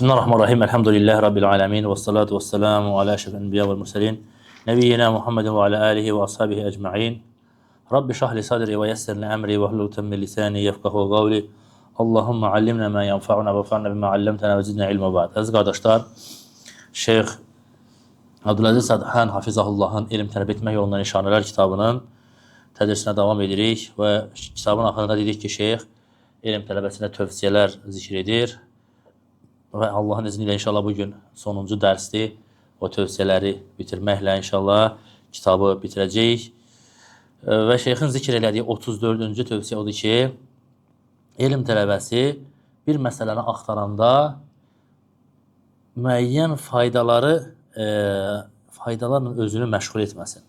Bismillahirrahmanirrahim. Elhamdülillahi Rabbil alemin. Ve salatu ve selamu ala eşrefil enbiya vel murselin. Nebiyyina Muhammedin ve ala alihi ve ashabihi ecma'in. Rabbi şahli sadri ve yessirli emri ve hlul temmil lisani yefkahu qavli. Allahümme allimna ma yanfa'una ve fa'na bima allamtana ve zidna ilme ba'd. Aziz qardaşlar, Şeyx Abdülaziz Sadhan Hafizahullahın İlm Tələb Etmək Yolundan İşarələr kitabının tədrisinə davam edirik və kitabın axırında dedik ki, Şeyx elm tələbəsinə tövsiyələr zikr edir və Allahın izni ilə inşallah bugün sonuncu dərsdir. O tövsiyələri bitirməklə inşallah kitabı bitirəcəyik. Və şeyxin zikr elədiyi 34-cü tövsiyə odur ki, elm tələbəsi bir məsələni axtaranda müəyyən faydalarla özünü məşğul etməsin.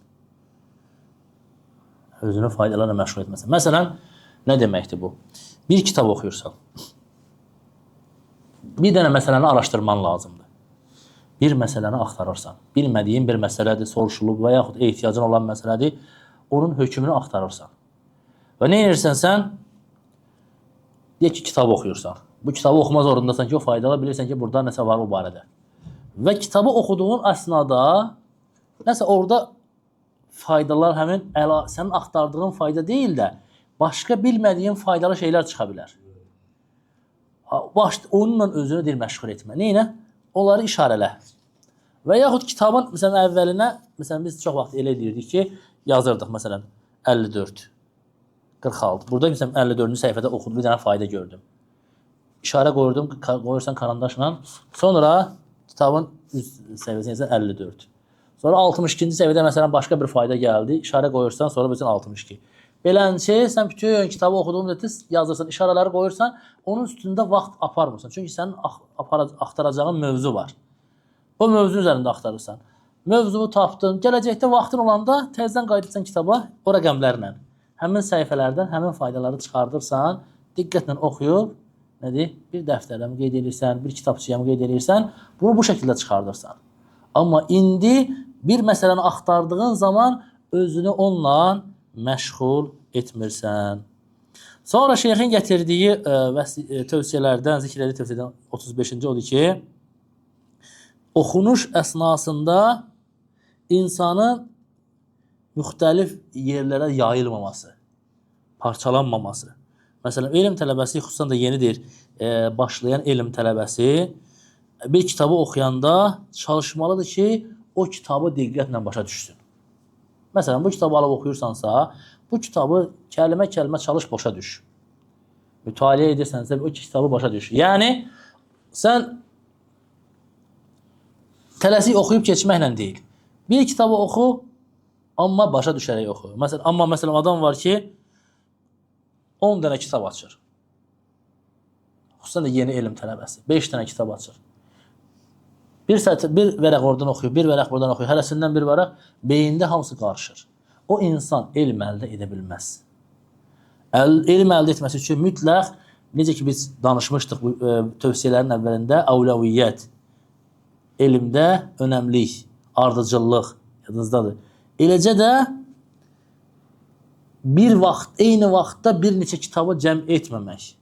Özünü faydalarla məşğul etməsin. Məsələn, nə deməkdir bu? Bir kitab oxuyursan, bir dənə məsələni araşdırman lazımdır. Bir məsələni axtarırsan, bilmədiyin bir məsələdir, soruşulub və yaxud ehtiyacın olan məsələdir, onun hökmünü axtarırsan. Və nə edirsən sən? Deyək ki, kitab oxuyursan. Bu kitabı oxuma zorundasan ki, o faydalı bilirsən ki, burada nəsə var o barədə. Və kitabı oxuduğun əsnada nəsə orada faydalar həmin sənin axtardığın fayda deyil də başqa bilmədiyin faydalı şeylər çıxa bilər. Onunla özünü deyil məşğul etmə. Neynə? Onları işarələ. Və yaxud kitabın məsələn, əvvəlinə, məsələn, biz çox vaxt elə deyirdik ki, yazırdıq, məsələn, 54, 46. Burada məsələn, 54-cü səhifədə oxudum, bir dənə fayda gördüm. İşarə qoyursan karandaşla, sonra kitabın səhifəsinə 54. Sonra 62-ci səhifədə məsələn, başqa bir fayda gəldi, işarə qoyursan, sonra bilsən 62. Beləncə, sən bütün kitabı oxuduğun yazırsan, işarələri qoyursan, onun üstündə vaxt aparmırsan. Çünki sənin axtaracağın mövzu var. O mövzunun üzərində axtarırsan. Mövzunu tapdın, gələcəkdə vaxtın olanda təzədən qayıdırsan kitaba, o rəqəmlərlə. Həmin səhifələrdən həmin faydaları çıxardırsan, diqqətlə oxuyub, bir dəftərdə mi qeyd edirsən, bir kitabçıya mı qeyd edirsən, bunu bu şəkildə çıxardırsan. Amma indi bir məsələni axtardığın zaman özünü onunla məşğul etmirsən. Sonra şeyxin gətirdiyi tövsiyələrdən, zikr etdiyi tövsiyədən 35-ci odur ki, oxunuş əsnasında insanın müxtəlif yerlərə yayılmaması, parçalanmaması. Məsələn, elm tələbəsi, xüsusən də yenidir, başlayan elm tələbəsi bir kitabı oxuyanda çalışmalıdır ki, o kitabı diqqətlə başa düşsün. Məsələn, bu kitabı alıb oxuyursansa, bu kitabı kəlmə-kəlmə çalış, başa düş. Mütaliə edirsənsə, o kitabı başa düş. Yəni, sən tələsik oxuyub keçməklə deyil. Bir kitabı oxu, amma başa düşərək oxu. Məsələn, adam var ki, 10 dənə kitab açır. Xüsusən də yeni elm tələbəsi. 5 dənə kitab açır. Bir vərəq oradan oxuyur, bir vərəq buradan oxuyur. Hərəsindən bir vərəq, beyində hamısı qarışır. O insan elm əldə edə bilməz. Elm əldə etməsi üçün mütləq, necə ki biz danışmışdıq bu tövsiyələrin əvvəlində, əvləviyyət, elmdə önəmlik, ardıcıllıq, yadınızdadır. Eləcə də eyni vaxtda bir neçə kitabı cəm etməmək,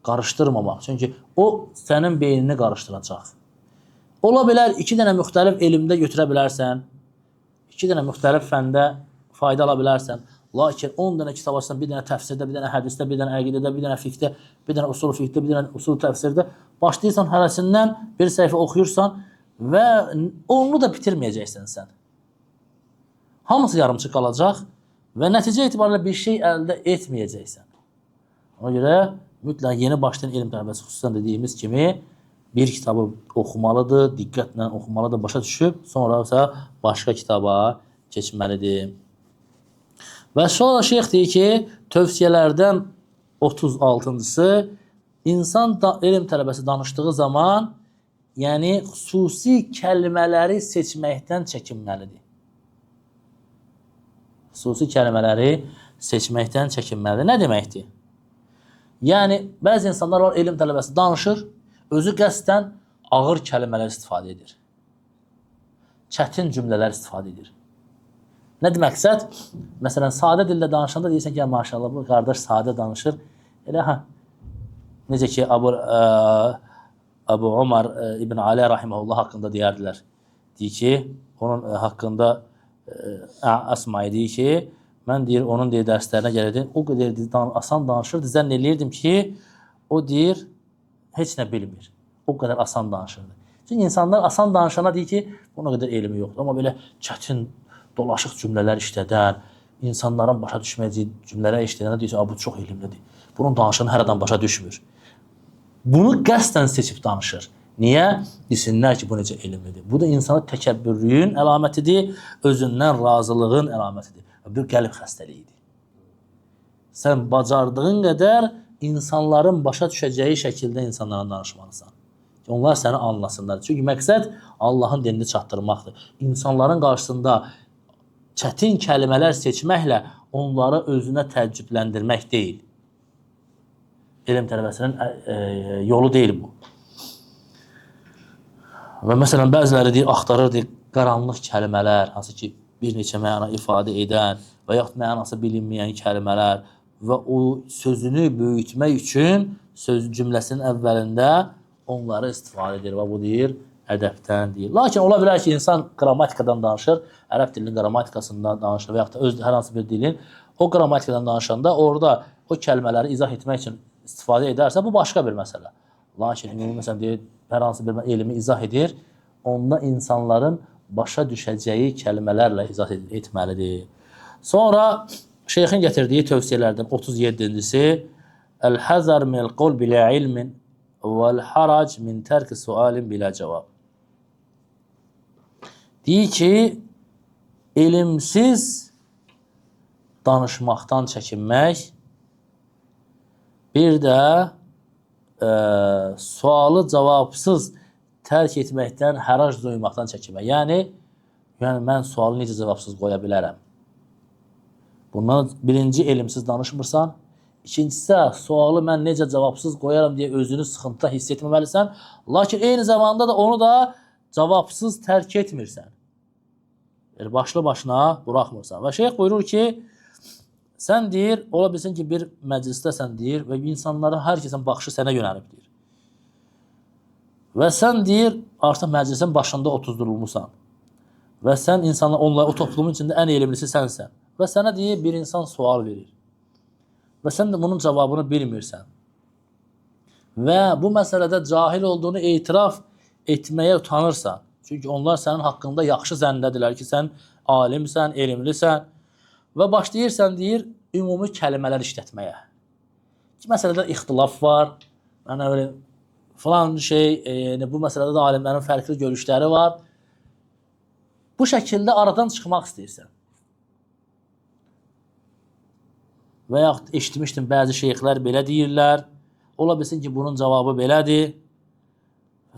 qarışdırmamaq. Çünki o sənin beynini qarışdıracaq. Ola bilər, 2 dənə müxtəlif elmdə götürə bilərsən, 2 dənə müxtəlif fəndə fayda ala bilərsən. Lakin 10 dənə kitab açsan, bir dənə təfsirdə, bir dənə hədisdə, bir dənə əqidədə, bir dənə fiqdə, bir dənə usul fiqdə, bir dənə usul təfsirdə başlayırsan, hərəsindən bir səhifə oxuyursan və onu da bitirməyəcəksən sən. Hamısı yarımçıq qalacaq və nəticə etibarilə bir şey əldə etməyəcəksən. Ona görə mütləq yeni başlayan elm tələbəsi xüsusən dediyimiz kimi bir kitabı oxumalıdır, diqqətlə oxumalıdır, başa düşüb, sonra isə başqa kitaba keçməlidir. Və sonra şeyx deyir ki, tövsiyələrdən 36-cısı, insan elm tələbəsi danışdığı zaman, yəni xüsusi kəlmələri seçməkdən çəkinməlidir. Xüsusi kəlmələri seçməkdən çəkinməlidir. Nə deməkdir? Yəni, bəzi insanlar var, elm tələbəsi danışır, özü qəsdən ağır kəlmələr istifadə edir. Çətin cümlələr istifadə edir. Nədir məqsəd? Məsələn, sadə dildə danışanda deyirsən ki, maşallah, bu qardaş sadə danışır. Elə necə ki, Əbu Ömər İbn Ali rahimehullah haqqında deyərdilər. Deyir ki, onun haqqında Əsma deyir ki, mən deyir, onun deyir, dərslərinə gəlirdim, o qədər asan danışırdı, zənn eləyirdim ki, o deyir, heç nə bilmir. O qədər asan danışırdı. Çünki insanlar asan danışana deyir ki, buna qədər elmi yoxdur. Amma belə çətin, dolaşıq cümlələr işlədən, insanların başa düşməyəcəyi cümlələr işlədəndə deyir ki, bu çox elmlidir. Bunun danışığını hər adam başa düşmür. Bunu qəsdən seçib danışır. Niyə? Desinlər ki, bu necə elmlidir. Bu da insana təkəbbürlüyün əlamətidir, özündən razılığın əlamətidir. Bir qəlb xəstəliyidir. Sən bacardığın qədər insanların başa düşəcəyi şəkildə insanlara danışmalısan. Onlar səni anlasınlar. Çünki məqsəd Allahın dinini çatdırmaqdır. İnsanların qarşısında çətin kəlmələr seçməklə onları özünə təəccübləndirmək deyil. Elm tələbəsinin yolu deyil bu. Və məsələn, bəziləri deyir, axtarır, deyir, qaranlıq kəlmələr, hansı ki, bir neçə məna ifadə edən və yaxud mənası bilinməyən kəlmələr və o sözünü böyütmək üçün söz cümləsinin əvvəlində onları istifadə edir və bu deyir, ədəbdən deyir. Lakin ola bilər ki, insan qrammatikadan danışır, ərəb dilinin qrammatikasından danışır və yaxud da öz hər hansı bir dilin o qrammatikadan danışanda orada o kəlmələri izah etmək üçün istifadə edərsə, bu başqa bir məsələ. Lakin, məsələn, deyir, hər hansı bir elmi izah edir, onda insanların başa düşəcəyi kəlmələrlə izah etməlidir. Sonra şeyxin gətirdiyi tövsiyələrdən 37-cisi Əl-həzər minəl-qol bilə ilmin vəl-harac min tərki sualin bilə cavab. Deyir ki, elmsiz danışmaqdan çəkinmək, bir də sualı cavabsız tərk etməkdən, hərac duymaqdan çəkinmək. Yəni mən sualı necə cavabsız qoya bilərəm? Bundan birinci elmsiz danışmırsan, ikincisi sualı mən necə cavabsız qoyaram deyə özünü sıxıntıda hiss etməməlisən, lakin eyni zamanda da onu da cavabsız tərk etmirsən. Başlı başına buraxmırsan. Və şeyx buyurur ki, sən deyir, ola bilsin ki, bir məclisdəsən deyir və insanların hər kəsin baxışı sənə yönəlib deyir. Və sən deyir, artıq məclisin başında otuzdurulmusan. Və sən insanlar, onlar o toplumun içində ən elmlisi sənsən. Və sənə deyir, bir insan sual verir. Və sən də bunun cavabını bilmirsən. Və bu məsələdə cahil olduğunu etiraf etməyə utanırsan. Çünki onlar sənin haqqında yaxşı zənnədilər ki, sən alimsən, elmlisən. Və başlayırsan, deyir, ümumi kəlmələr işlətməyə. Ki, məsələdə ixtilaf var, filan şey, bu məsələdə də alimlərin fərqli görüşləri var. Bu şəkildə aradan çıxmaq istəyirsən. Və yaxud eşitmişdim, bəzi şeyxlər belə deyirlər, ola bilsin ki, bunun cavabı belədir.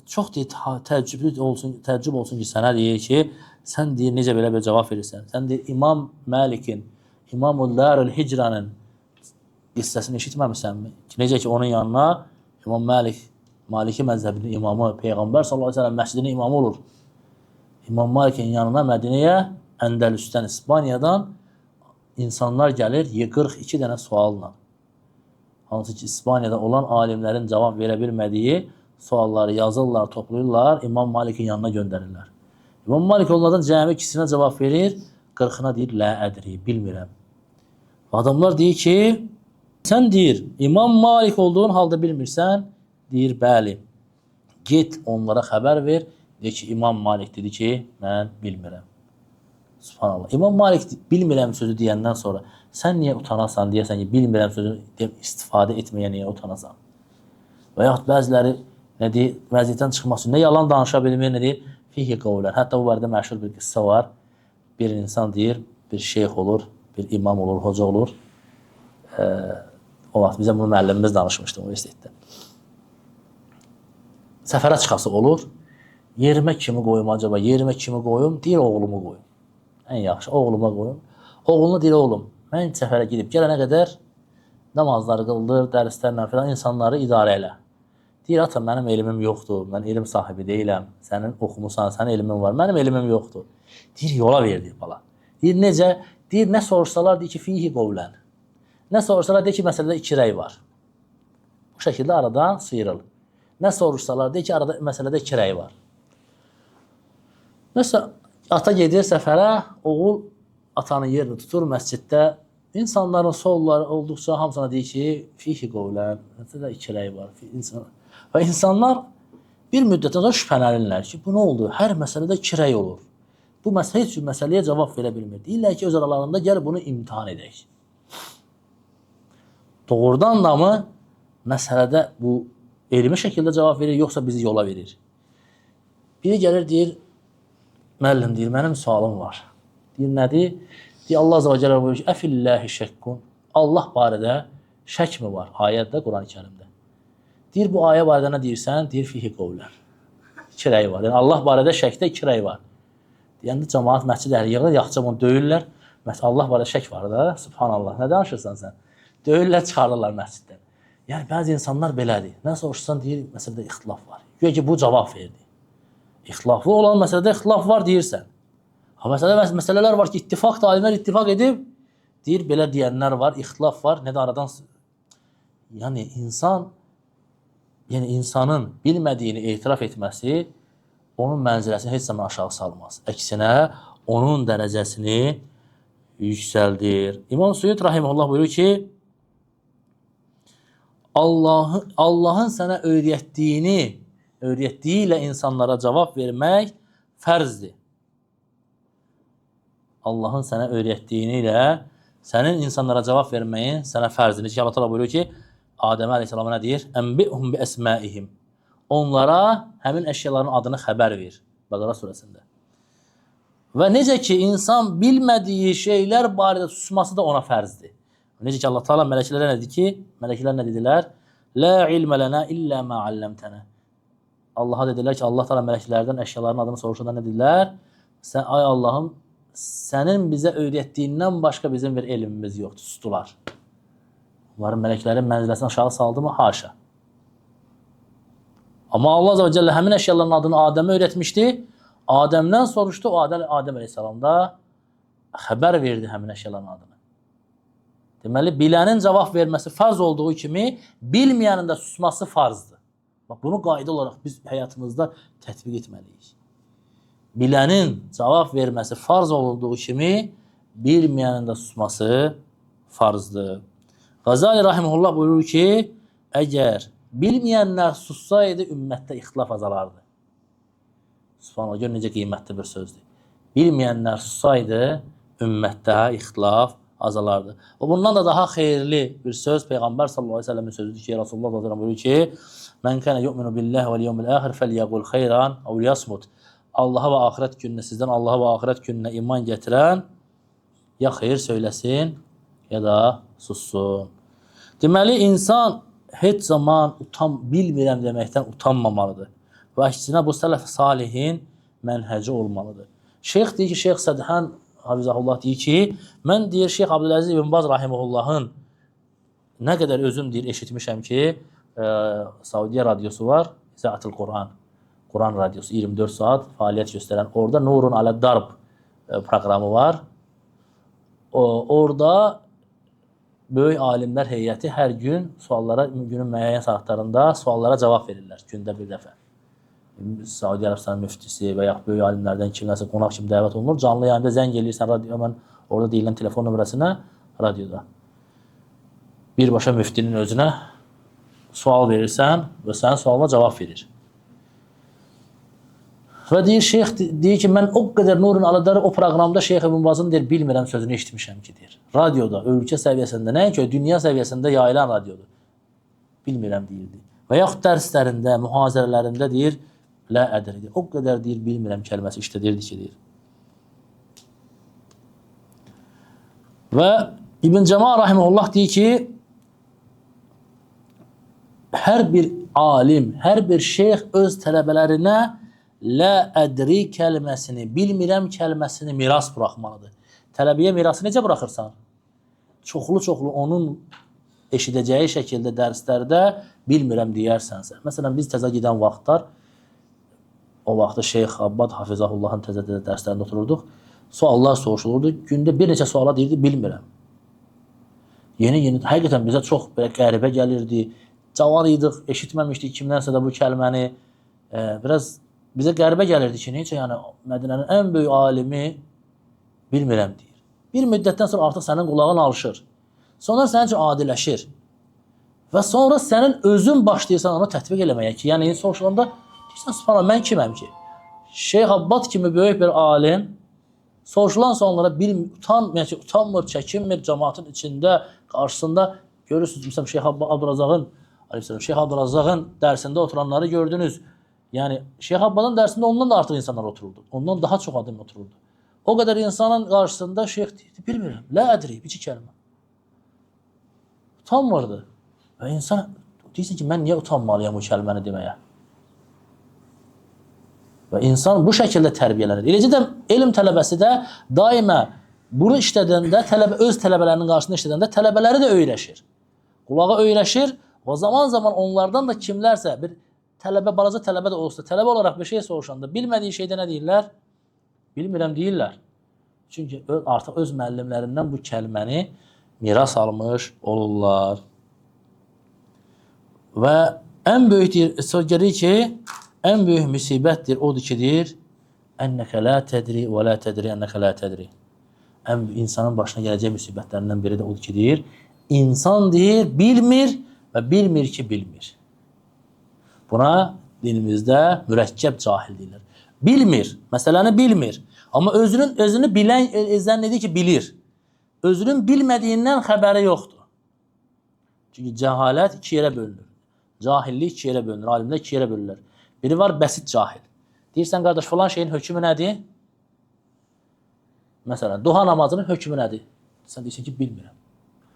Çox deyir, təəccüb olsun ki, sənə deyir ki, sən deyir, necə belə bir cavab verirsən. Sən deyir, İmam Məlikin, İmam-ül Darül Hicranın qissəsini eşitməmisənmi? Necə ki, onun yanına İmam Məlik, Maliki məzhəbinin imamı, Peyğəmbər s.ə.v məscidinin imamı olur. İmam Malikin yanına Mədinəyə, Əndəlüsdən, İspaniyadan insanlar gəlir 42 dənə sualla. Hansı ki, İspaniyada olan alimlərin cavab verə bilmədiyi sualları yazırlar, toplayırlar, İmam Malikin yanına göndərirlər. İmam Malik onlardan cəmi ikisinə cavab verir, 40-ına deyir, lə ədri, bilmirəm. Adamlar deyir ki, sən deyir, İmam Malik olduğun halda bilmirsən, deyir, bəli, get onlara xəbər ver, deyir ki, İmam Malik dedi ki, mən bilmirəm. Subhanallah. İmam Malik bilmirəm sözü deyəndən sonra sən niyə utanasan, deyəsən ki, bilmirəm sözü istifadə etməyə niyə utanasan? Və yaxud bəziləri nə deyir, vəziyyətdən çıxmaq üçün nə yalan danışa bilmir, nə deyir, fihi qovlər. Hətta bu barədə məşhur bir qıssa var. Bir insan deyir, bir şeyx olur, bir imam olur, hoca olur. O vaxt bizə bunu müəllimimiz danışmışdı universitetdə. Səfərə çıxası olur. Yerimə kimi qoyum acaba, yerimə kimi qoyum, deyir oğlumu qoyum. Ən yaxşı, oğluma qoyum. Oğluna deyir, oğlum, mən səfərə gedib gələnə qədər namazları qıldır, dərslərlə falan insanları idarə elə. Deyir, ata, mənim elmim yoxdur, mən elm sahibi deyiləm, sənin oxumusan, sənin elmin var, mənim elmim yoxdur. Deyir, yola ver, deyir, bala. Deyir, necə? Deyir, nə soruşsalar, deyir ki, fihi qovlən. Nə soruşsalar, deyir ki, məsələdə iki rəy var. Bu şəkildə aradan sıyrıl. Nə soruşsalar, deyir ki, arada məsələdə 2 rəy var. Məsələn, ata gedir səfərə, oğul atanın yerini tutur məsciddə. İnsanların solları olduqca hamısına deyir ki, fihi qovlən, məsələdə 2 rəy var. Və insanlar bir müddətdən sonra şübhələnirlər ki, bu nə oldu? Hər məsələdə 2 rəy olur. Bu məsələ heç bir məsələyə cavab verə bilmir. Deyirlər ki, öz aralarında gəl bunu imtihan edək. Doğrudan da mı məsələdə bu elmi şəkildə cavab verir, yoxsa bizi yola verir? Biri gəlir, deyir, müəllim deyir, mənim sualım var. Deyir, nədir? Deyir, Allah azə və cəllə buyurur ki, əfilləhi şəkkun. Allah barədə şək mi var? Ayətdə, Quran-ı Kərimdə. Deyir, bu ayə barədə nə deyirsən? Deyir, fihi qovlər. 2 rəy var. Yəni, Allah barədə şəkdə 2 rəy var. Deyəndə cəmaat məscid əhli yığılır, yaxşıca bunu döyürlər. Allah barədə şək var da, subhanallah. Nə danışırsan sən? Döyürlər, çıxarırlar məsciddən. Yəni, bəzi insanlar belədir. Nə soruşsan, deyir, məsələdə ixtilaf var. Güya ki, bu cavab verdi. İxtilaflı olan məsələdə ixtilaf var deyirsən. Məsələlər var ki, ittifaq da alimlər ittifaq edib, deyir, belə deyənlər var, ixtilaf var, nə də aradan... Yəni, insanın bilmədiyini etiraf etməsi onun mənziləsini heç zaman aşağı salmaz. Əksinə, onun dərəcəsini yüksəldir. İmam Suyud rahimehullah buyurur ki, Allahın sənə öyrətdiyi ilə insanlara cavab vermək fərzdir. Allahın sənə öyrətdiyi ilə sənin insanlara cavab verməyin sənə fərzdir. Necə ki, Allah buyurur ki, Adəmə aleyhissalama nə deyir? Ənbi'hum bi əsməihim. Onlara həmin əşyaların adını xəbər ver. Bəqara surəsində. Və necə ki, insan bilmədiyi şeylər barədə susması da ona fərzdir. Necə ki, Allah Teala mələklərə nə dedi ki, mələklər nə dedilər? La ilmə lənə illə mə alləmtənə. Allaha dedilər ki, Allah Teala mələklərdən əşyaların adını soruşanda nə dedilər? Ay Allahım, sənin bizə öyrətdiyindən başqa bizim bir elmimiz yoxdur. Sustular. Onların mələklərin mənziləsini aşağı saldı mı? Haşa. Amma Allah Azə və Cəllə həmin əşyaların adını Adəmə öyrətmişdi. Adəmdən soruşdu, Adəm Aleyhisselam da xəbər verdi həmin əşyaların adını. Deməli, bilənin cavab verməsi farz olduğu kimi, bilməyənin də susması farzdır. Bax, bunu qayda olaraq biz həyatımızda tətbiq etməliyik. Bilənin cavab verməsi farz olduğu kimi, bilməyənin də susması farzdır. Qazali rahimehullah buyurur ki, əgər bilməyənlər sussaydı, ümmətdə ixtilaf azalardı. Subhanallah, gör necə qiymətli bir sözdür. Bilməyənlər sussaydı, ümmətdə ixtilaf azalardı. Və bundan da daha xeyirli bir söz Peyğəmbər sallallahu aleyhi ve sellemin sözüdür ki, Rasulullah sallallahu aleyhi ve sellem buyurur ki, mən kənə yu'minu billahi vəl yevmil əxir fəlyəqul xeyran əv yasmut. Allaha və axirət gününə, sizdən Allaha və axirət gününə iman gətirən ya xeyir söyləsin, ya da sussun. Deməli, insan heç zaman bilmirəm deməkdən utanmamalıdır. Və əksinə bu sələf salihin mənhəci olmalıdır. Şeyx deyir ki, Şeyx Sədhən Hafizahullah deyir ki, mən deyir Şeyx Abdüləziz ibn Baz Rahimehullahın nə qədər özüm deyir eşitmişəm ki, Saudiya radiosu var, İza'atul Quran, Quran radiosu 24 saat fəaliyyət göstərən, orada Nurun alə Darb proqramı var. Orada böyük alimlər heyəti hər gün suallara, günün müəyyən saatlarında suallara cavab verirlər, gündə bir dəfə. Saudi Ərəbistanın müftisi və yaxud böyük alimlərdən kimlərsə qonaq kimi dəvət olunur. Canlı yayında zəng eləyirsən radio, mən orada deyilən telefon nömrəsinə radioda. Birbaşa müftinin özünə sual verirsən və sənin sualına cavab verir. Və deyir, şeyx deyir ki, mən o qədər Nurun Aladar o proqramda Şeyx İbn Bazın deyir, bilmirəm sözünü eşitmişəm ki, deyir. Radioda, ölkə səviyyəsində, nəinki dünya səviyyəsində yayılan radiodur. Bilmirəm, deyirdi. Və yaxud dərslərində, mühazirələrində deyir, lə ədri, o qədər deyir, bilmirəm kəlməsi işlədirdi ki, deyir. Və İbn Cəmal Rahimullah deyir ki, hər bir alim, hər bir şeyx öz tələbələrinə lə ədri kəlməsini, bilmirəm kəlməsini miras buraxmalıdır. Tələbəyə mirası necə buraxırsan? Çoxlu onun eşidəcəyi şəkildə dərslərdə bilmirəm deyərsənsə. Məsələn, biz təzə gedən vaxtlar, o vaxtda Şeyx Abbad Hafizahullahın təzə dərslərində otururduq. Suallar soruşulurdu. Gündə bir neçə suala deyirdi, bilmirəm. Yeni, həqiqətən bizə çox belə qəribə gəlirdi. cavan idik, eşitməmişdik kimdənsə də bu kəlməni. Biraz bizə qəribə gəlirdi ki, necə yəni Mədinənin ən böyük alimi bilmirəm deyir. Bir müddətdən sonra artıq sənin qulağın alışır. Sonra sənin üçün adiləşir. Və sonra sənin özün başlayırsan onu tətbiq eləməyə ki, yəni soruşulanda deyirsən, subhanallah, mən kiməm ki? Şeyx Abbad kimi böyük bir alim soruşulansa onlara utanmır, çəkinmir cəmaatın içində, qarşısında görürsünüz. Məsələn, Şeyx Abdülrazağın dərsində oturanları gördünüz. Yəni, Şeyx Abbadın dərsində ondan da artıq insanlar otururdu. Ondan daha çox adam otururdu. O qədər insanın qarşısında şeyx deyirdi, bilmirəm, lə ədri, bir-iki kəlmə. Utanmırdı. Və insan deyirsin ki, mən niyə utanmalıyam bu kəlməni deməyə? Və insan bu şəkildə tərbiyələnir. Eləcə də elm tələbəsi də daima bunu işlədəndə, öz tələbələrinin qarşısında işlədəndə tələbələri də öyrəşir. Qulağa öyrəşir və zaman onlardan da kimlərsə, bir tələbə, balaca tələbə də olsa, tələbə olaraq bir şey soruşanda bilmədiyi şeydə nə deyirlər? Bilmirəm deyirlər. Çünki artıq öz müəllimlərindən bu kəlməni miras almış olurlar. Və ən böyük deyir ki, ən böyük müsibətdir, odur ki, deyir, ənnəkə lə tədri və lə tədri, ənnəkə lə tədri. İnsanın başına gələcək müsibətlərindən biri də odur ki, deyir, insan deyir, bilmir və bilmir ki, bilmir. Buna dilimizdə mürəkkəb cahil deyirlər. Bilmir, məsələni bilmir. Amma özünü bilən, zənn edir ki, bilir. Özünün bilmədiyindən xəbəri yoxdur. Çünki cəhalət iki yerə bölünür. Cahillik iki yerə bölünür, alimlər iki yerə bölünür. Biri var bəsit cahil. Deyirsən, qardaş, falan şeyin hökmü nədir? Məsələn, duha namazının hökmü nədir? Sən deyirsən ki, bilmirəm.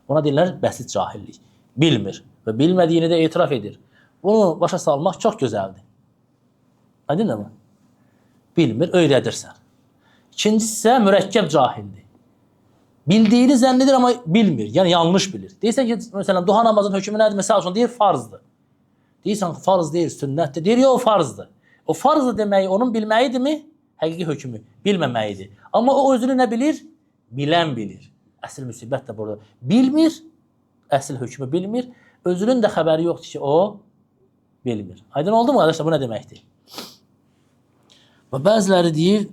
Buna deyirlər bəsit cahillik. Bilmir və bilmədiyini də etiraf edir. Bunu başa salmaq çox gözəldir. Aydın mı? Bilmir, öyrədirsən. İkincisi isə mürəkkəb cahildir. Bildiyini zənn edir, amma bilmir, yəni yanlış bilir. Deyirsən ki, məsələn, duha namazının hökmü nədir? Məsəl üçün, deyir, farzdır. Deyirsən ki, farz deyir, sünnətdir. Deyir, yox, o farzdır. O farzdır deməyi, onun bilməyidirmi? Həqiqi hökmü, bilməməyidir. Amma o özünü nə bilir? Bilən bilir. Əsl müsibət də burada. Bilmir, əsl hökmü bilmir. Özünün də xəbəri yoxdur ki, o bilmir. Aydın oldu mu, qardaşlar? Bu nə deməkdir? Və bəziləri deyir,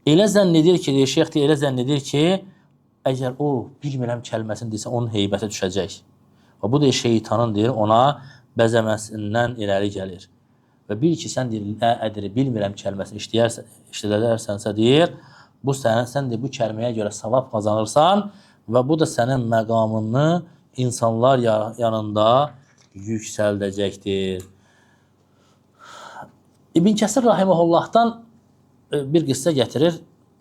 elə zənn edir ki, şeyx deyir, elə zənn edir ki, əgər o bilmirəm kəlməsini deyirsə, onun heybəti düşəcək. Və bu da şeytanın deyir, ona bəzəməsindən irəli gəlir. Və bil ki, sən deyir, ədri, bilmirəm kəlməsini işlədərsənsə deyir, sən deyir, bu kəlməyə görə savab qazanırsan və bu da sənin məqamını insanlar yanında yüksəldəcəkdir. İbn Kəsir Rahiməhullahdan bir qıssə gətirir.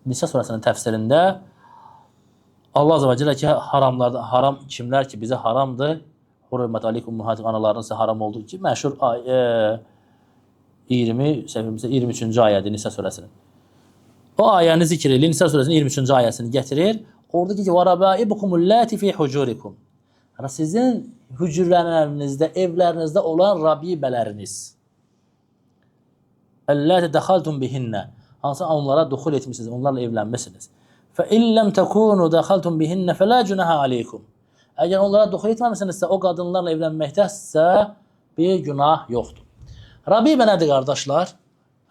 Nisa surəsinin təfsirində Allah Azə və Cəllə ki, haram kimlər ki, bizə haramdır, Hurrimmət aleykum mühacir analarının sizə haram olduğu ki, məşhur 23-cü ayədir Nisa surəsinin. O ayəni zikr edir, Nisa surəsinin 23-cü ayəsini gətirir. Orada ki, وَرَبَائِبُكُمُ اللَّاتِ فِي حُجُورِكُمْ Sizin hücrələrinizdə, evlərinizdə olan rabibələriniz. Əllətə dəxaltum bihinnə. Hansı onlara duxul etmişsiniz, onlarla evlənmişsiniz. فَإِنْ لَمْ تَكُونُوا دَخَلْتُمْ بِهِنَّ فَلَا جُنَحَ عَلَيْكُمْ Əgər onlara duxul etməmişsinizsə, o qadınlarla evlənməkdəsə bir günah yoxdur. Rabibə nədir, qardaşlar?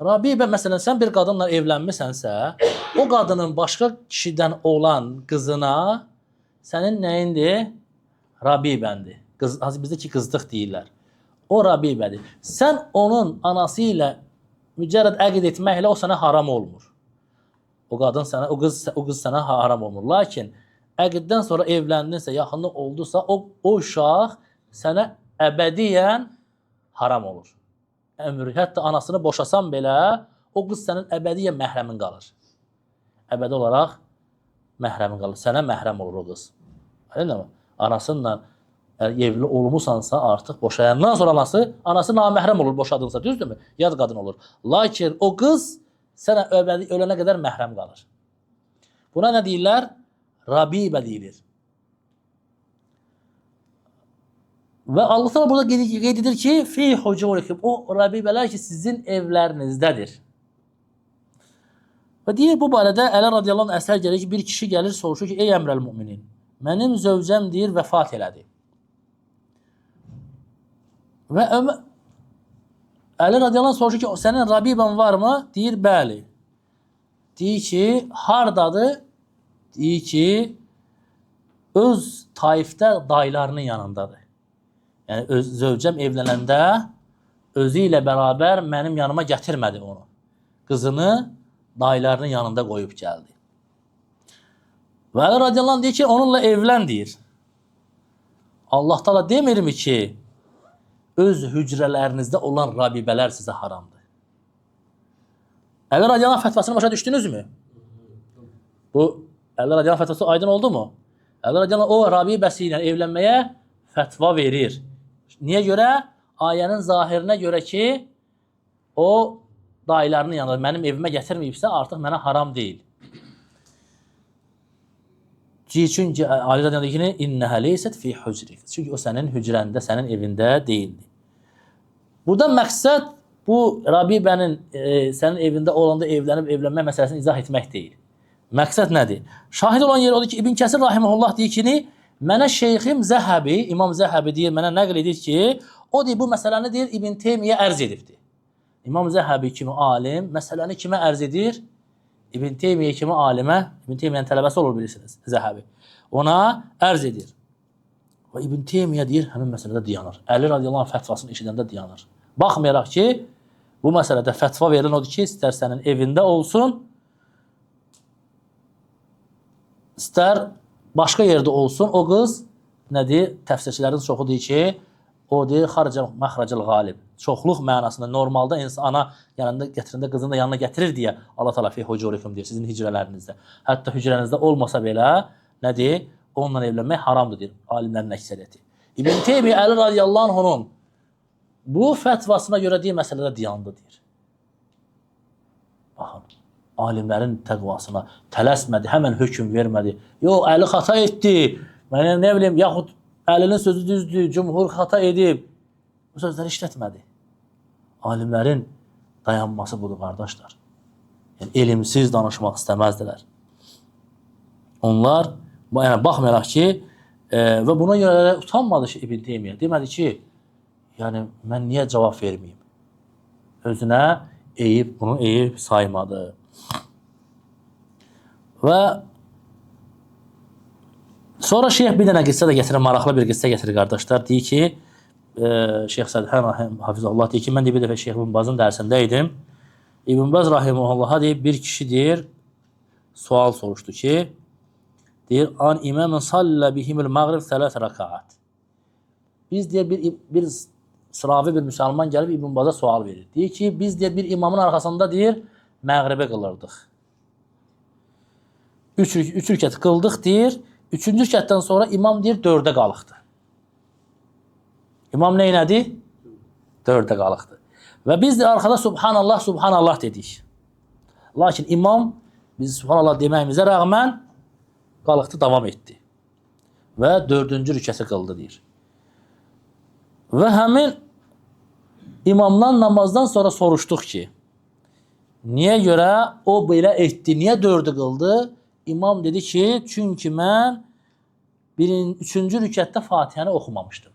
Rabibə, məsələn, sən bir qadınla evlənmisənsə, o qadının başqa kişidən olan qızına sənin nəyindir? Rabibəndir. Bizdə ki, qızdıq deyirlər. O rabibədir. Sən onun anası ilə mücərrəd əqd etməklə o sənə haram olmur. O qız sənə haram olmur. Lakin əqddən sonra evləndinsə, yaxınlıq oldusa, o uşaq sənə əbədiyyən haram olur. Ömrü, hətta anasını boşasan belə, o qız sənin əbədiyyən məhrəmin qalır. Əbədi olaraq məhrəmin qalır. Sənə məhrəm olur o qız. Anasınla evli olmusansa artıq boşayandan sonra anası naməhrəm olur boşadınsa, düzdürmü? Yad qadın olur. Lakin o qız sənə ölənə qədər məhrəm qalır. Buna nə deyirlər? Rabibə deyilir. Və Allah da burada qeyd edir ki, fi hucurikum, o rabibələr ki, sizin evlərinizdədir. Və deyir, bu barədə Əli radiyallahu anh əsər gəlir ki, bir kişi gəlir, soruşur ki, ey əmrəl müminin, mənim zövcəm deyir, vəfat elədi. Və Əli radiyallahu anh soruşur ki, sənin Rabibən varmı? Deyir, bəli. Deyir ki, hardadır? Deyir ki, öz Taifdə dayılarının yanındadır. Yəni, zövcəm evlənəndə özü ilə bərabər mənim yanıma gətirmədi onu. Qızını dayılarının yanında qoyub gəldi. Və Əli radiyallahu anh deyir ki, onunla evlən deyir. Allah Taala demirmi ki, öz hücrələrinizdə olan rabibələr sizə haramdır. Əli radiyallahu anh fətvasını başa düşdünüzmü? Bu, Əli radiyallahu anh fətvası aydın oldu mu? Əli radiyallahu anh o rabibəsi ilə evlənməyə fətva verir. Niyə görə? Ayənin zahirinə görə ki, o dayılarının yanında mənim evimə gətirməyibsə, artıq mənə haram deyil. Çünki Ali radiyallahu anh deyir ki, innəhə leysət fi hücrik. Çünki o sənin hücrəndə, sənin evində deyildi. Burada məqsəd bu Rabibənin sənin evində olanda evlənmək məsələsini izah etmək deyil. Məqsəd nədir? Şahid olan yer odur ki, İbn Kəsir rahimehullah deyir ki, mənə şeyxim Zəhəbi, İmam Zəhəbi deyir, mənə nəql edir ki, o deyir, bu məsələni deyir, İbn Teymiyyə ərz edibdir. İmam Zəhəbi kimi alim məsələni kimə ərz edir? İbn Teymiyyə kimi alimə, İbn Teymiyyənin tələbəsi olur bilirsiniz, Zəhəbi. Ona ərz edir. Və İbn Teymiyyə deyir, həmin məsələdə dayanır. Əli radiyallahu anh fətvasını eşidəndə dayanır. Baxmayaraq ki, bu məsələdə fətva verilən odur ki, istər sənin evində olsun, istər başqa yerdə olsun, o qız, nədir? Təfsirçilərin çoxu deyir ki, o deyir, məxrəcəl qalib. Çoxluq mənasında, normalda ana yanında gətirəndə qızını da yanına gətirir deyə Allah Taala fi hücurikum deyir, sizin hicrələrinizdə. Hətta hicrənizdə olmasa belə, nədir? Onunla evlənmək haramdır, deyir alimlərin əksəriyyəti. İbn Teymiyyə Əli radiyallahu anh'un bu fətvasına görə deyir, məsələdə dayandı, deyir. Baxın, alimlərin təqvasına tələsmədi, həmən hökm vermədi. Yox, Əli xata etdi, mənə nə bileyim, yaxud Əlinin sözü düzdür, cümhur xata edib. Bu sözləri işlətmədi. Alimlərin dayanması budur, qardaşlar. Yəni, elmsiz danışmaq istəməzdilər. Onlar, yəni, baxmayaraq ki, və buna görə utanmadı ki, İbn Teymiyyə. Demədi ki, yəni, mən niyə cavab verməyim? Özünə bunu eyib saymadı. Və sonra şeyh bir dənə qissə də getirir, maraqlı bir qissə getirir, qardaşlar. Deyir ki, Şeyx Sədhən Hafizullah deyir ki, mən bir dəfə Şeyx İbn Bazın dərsində idim. İbn Baz rahimehullah'a deyir, bir kişi deyir, sual soruşdu ki, deyir, an imamın sallə bihimil mağrib thələth rakaat. Biz deyir, bir sıravi bir müsəlman gəlib İbn Baz'a sual verir. Deyir ki, biz deyir, bir imamın arxasında deyir, məğribə qılırdıq. Üç rükət qıldıq deyir, üçüncü rükətdən sonra imam deyir, 4-ə qalıqdı. İmam neynədi? 4-ə qalıqdı. Və biz də arxada Subhanallah, Subhanallah dedik. Lakin imam, biz Subhanallah deməyimizə rəğmən qalıqdı, davam etdi. Və 4-cü rükəti qıldı, deyir. Və həmin imamdan namazdan sonra soruşduq ki, niyə görə o belə etdi, niyə 4-ü qıldı? İmam dedi ki, çünki mən 3-cü rükətdə Fatihəni oxumamışdım.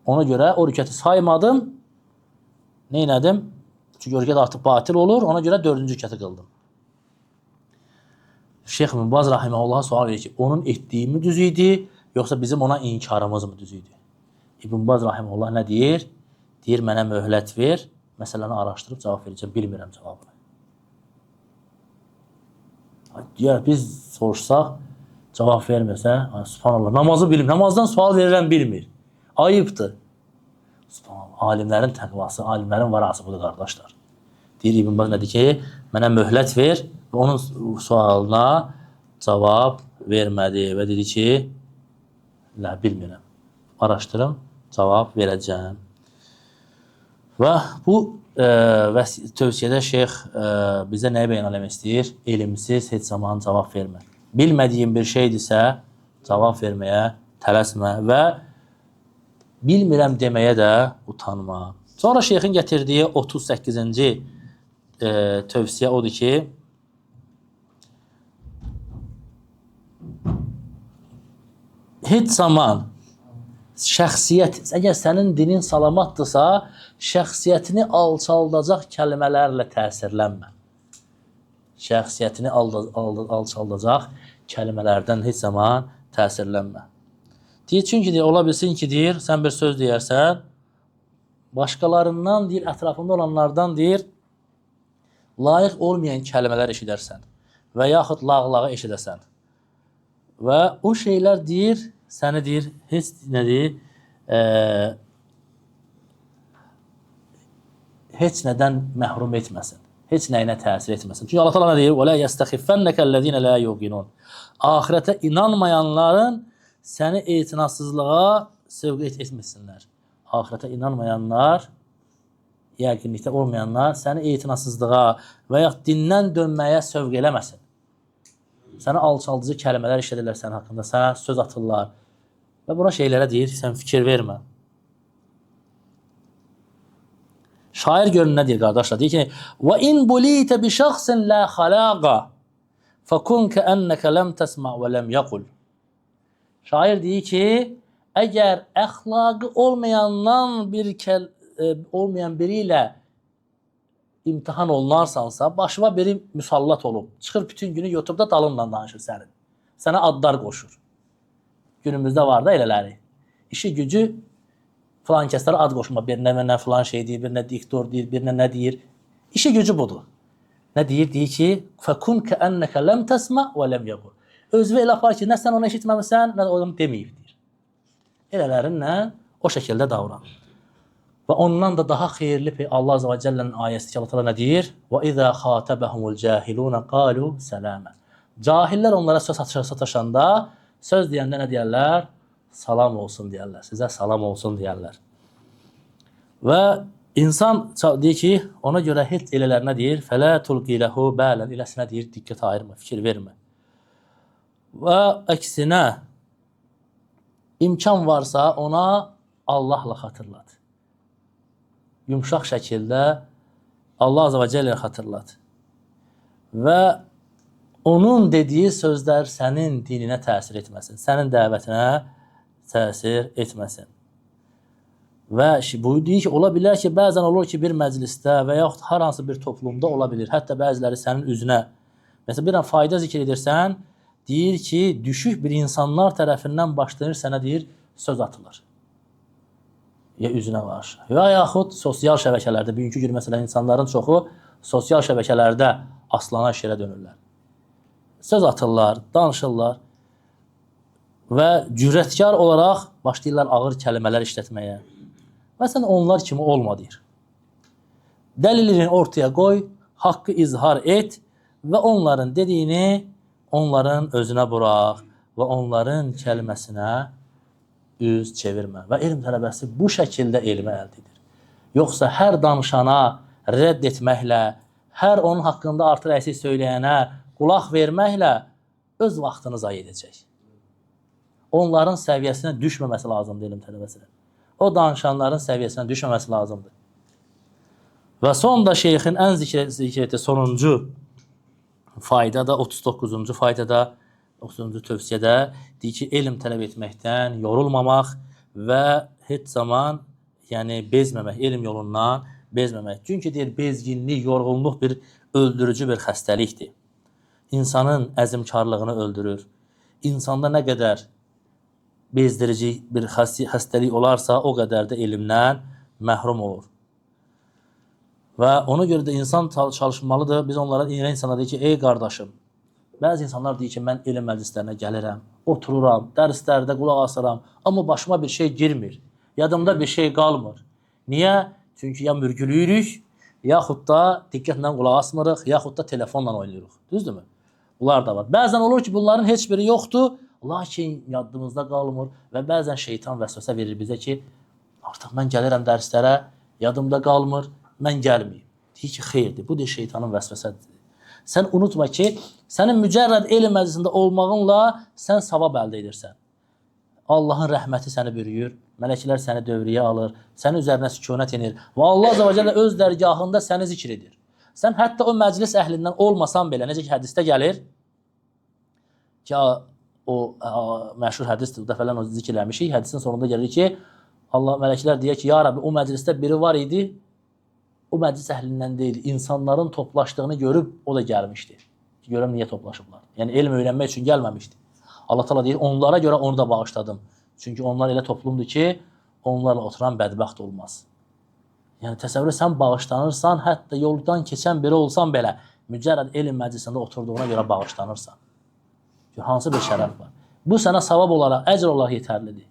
Ona görə o rükəti saymadım. Neynədim? Çünki o rükət artıq batil olur. Ona görə 4-cü rükəti qıldım. Şeyx İbn Baz rahimehullah'a sual verir ki, onun etdiyi mi düz idi, yoxsa bizim ona inkarımız mı düz idi? İbn Baz rahimehullah nə deyir? Deyir, mənə möhlət ver, məsələni araşdırıb cavab verəcəm, bilmirəm cavabını. Deyər, biz soruşsaq, cavab vermirsə, subhanallah, namazı bilmir, namazdan sual verirəm, bilmir. Ayıbdır. Subhanallah, alimlərin təqvası, alimlərin varası budur, qardaşlar. Deyir, İbn Baz nədir ki, mənə möhlət ver və onun sualına cavab vermədi və dedi ki, bilmirəm, araşdırım, cavab verəcəm. Və bu tövsiyədə şeyx bizə nəyə bəyan eləmək istəyir? Elmsiz heç zaman cavab vermə. Bilmədiyin bir şeydirsə, cavab verməyə tələsmə və bilmirəm deməyə də utanma. Sonra şeyxin gətirdiyi 38-ci tövsiyə odur ki, heç zaman şəxsiyyət, əgər sənin dinin salamatdırsa, şəxsiyyətini alçaldacaq kəlmələrlə təsirlənmə. Şəxsiyyətini alçaldacaq kəlmələrdən heç zaman təsirlənmə. Deyir, çünki deyir, ola bilsin ki, deyir, sən bir söz deyərsən, başqalarından, deyir, ətrafında olanlardan, deyir, layiq olmayan kəlmələr eşidərsən və yaxud lağlağı eşidəsən. Və o şeylər, deyir, səni, deyir, heç nədir, heç nədən məhrum etməsin. Heç nəyinə təsir etməsin. Çünki Allah Teala nə deyir? وَلَا يَسْتَخِفَّنَّكَ الَّذِينَ لَا يُوقِنُونَ Ahirətə inanmayanların səni etinasızlığa sövq etməsinlər. Ahirətə inanmayanlar, yəqinlikdə olmayanlar səni etinasızlığa və yaxud dindən dönməyə sövq eləməsin. Sənə alçaldıcı kəlmələr işlədirlər sənin haqqında, sənə söz atırlar. Və buna şeylərə deyir, sən fikir vermə. Şair görün nə deyir, qardaşlar? Deyir ki, وَاِنْ بُلِيتَ بِشَخْسٍ لَا خَلَاقَ فَكُنْ كَأَنَّكَ لَمْ تَسْمَعْ وَلَمْ يَقُلْ Şair deyir ki, əgər əxlaqı olmayandan olmayan biri ilə imtihan olunarsansa, başıma biri müsallat olub, çıxır bütün günü YouTube'da dalınla danışır sənin. Sənə adlar qoşur. Günümüzdə var da elələri. İşi gücü filan kəslərə ad qoşma, birinə filan şey deyir, birinə diktor deyir, birinə nə deyir. İşi gücü budur. Nə deyir? Deyir ki, فَكُنْ كَأَنَّكَ لَمْ تَسْمَعْ وَلَمْ يَقُلْ Özü elə apar ki, nə sən onu eşitməmişsən, nə də onu deməyib deyir. Elələrinlə o şəkildə davran. Və ondan da daha xeyirli Allah Azze və Cəllənin ayəsi ki, Allah Teala nə deyir? وَإِذَا خَاتَبَهُمُ الْجَاهِلُونَ قَالُوا سَلَامًا Cahillər onlara söz sataşanda, söz deyəndə nə deyərlər? Salam olsun deyərlər. Sizə salam olsun deyərlər. Və insan deyir ki, ona görə heç elələrinə deyir, فَلَا تُلْقِ لَهُ بَالًا Eləsinə deyir, diqqət ayırma, fikir vermə. Və əksinə, imkan varsa ona Allahla xatırlat. Yumşaq şəkildə Allah Azze və Cəllə xatırlat. Və onun dediyi sözlər sənin dininə təsir etməsin, sənin dəvətinə təsir etməsin. Və bu deyir ki, ola bilər ki, bəzən olur ki, bir məclisdə və yaxud hər hansı bir toplumda ola bilir, hətta bəziləri sənin üzünə, məsələn, bir fayda zikr edirsən, deyir ki, düşük bir insanlar tərəfindən başlanır, sənə deyir, söz atılır. Ya üzünə var. Və yaxud sosial şəbəkələrdə, bugünkü gün məsələn, insanların çoxu sosial şəbəkələrdə aslana şirə dönürlər. Söz atırlar, danışırlar və cürətkar olaraq başlayırlar ağır kəlmələr işlətməyə. Məsələn, onlar kimi olma deyir. Dəlilini ortaya qoy, haqqı izhar et və onların dediyini onların özünə burax və onların kəlməsinə üz çevirmə. Və elm tələbəsi bu şəkildə elmi əldə edir. Yoxsa hər danışana rədd etməklə, hər onun haqqında artıq əksik söyləyənə qulaq verməklə öz vaxtını zayi edəcək. Onların səviyyəsinə düşməməsi lazımdır elm tələbəsinin. O danışanların səviyyəsinə düşməməsi lazımdır. Və sonda şeyxin ən zikr etdiyi sonuncu faydada, 39-cu faydada, 30-cu tövsiyədə deyir ki, elm tələb etməkdən yorulmamaq və heç zaman bezməmək, elm yolundan bezməmək. Çünki deyir, bezginlik, yorğunluq bir öldürücü bir xəstəlikdir. İnsanın əzmkarlığını öldürür. İnsanda nə qədər bezdirici bir xəstəlik olarsa, o qədər də elmdən məhrum olur. Və ona görə də insan çalışmalıdır. Biz onlara insana deyir ki, ey qardaşım, bəzi insanlar deyir ki, mən elm məclislərinə gəlirəm, otururam, dərslərdə qulaq asıram, amma başıma bir şey girmir, yadımda bir şey qalmır. Niyə? Çünki ya mürgülüyürük, yaxud da diqqətlə qulaq asmırıq, yaxud da telefonla oynayırıq. Düzdürmü? Bunlar da var. Bəzən olur ki, bunların heç biri yoxdur, lakin yadımızda qalmır və bəzən şeytan vəsvəsə verir bizə ki, artıq mən gəlirəm dərslərə, yadımda qalmır, mən gəlməyim. Deyir ki, xeyirdir, bu da şeytanın vəsvəsədir. Sən unutma ki, sənin mücərrəd elm məclisində olmağınla sən savab əldə edirsən. Allahın rəhməti səni bürüyür, mələklər səni dövriyə alır, sənin üzərinə sükunət inir və Allah Azze və Cəllə öz dərgahında səni zikr edir. Sən hətta o məclis əhlindən olmasan belə, necə ki, hədisdə gəlir ki, məşhur hədisdir, dəfələn o zikr eləmişik. Hədisin sonunda gəlir ki, Allah mələklər deyir ki, ya Rabbi, o məclisdə biri var idi, o məclis əhlindən deyil, insanların toplaşdığını görüb o da gəlmişdi. Görəm niyə toplaşıblar. Yəni elm öyrənmək üçün gəlməmişdi. Allah Teala deyir, onlara görə onu da bağışladım. Çünki onlar elə toplumdur ki, onlarla oturan bədbəxt olmaz. Yəni təsəvvür sən bağışlanırsan, hətta yoldan keçən biri olsan belə, mücərrəd elm məclisində oturduğuna görə bağışlanırsan. Hansı bir şərəf var. Bu sənə savab olaraq, əcr olaraq yetərlidir.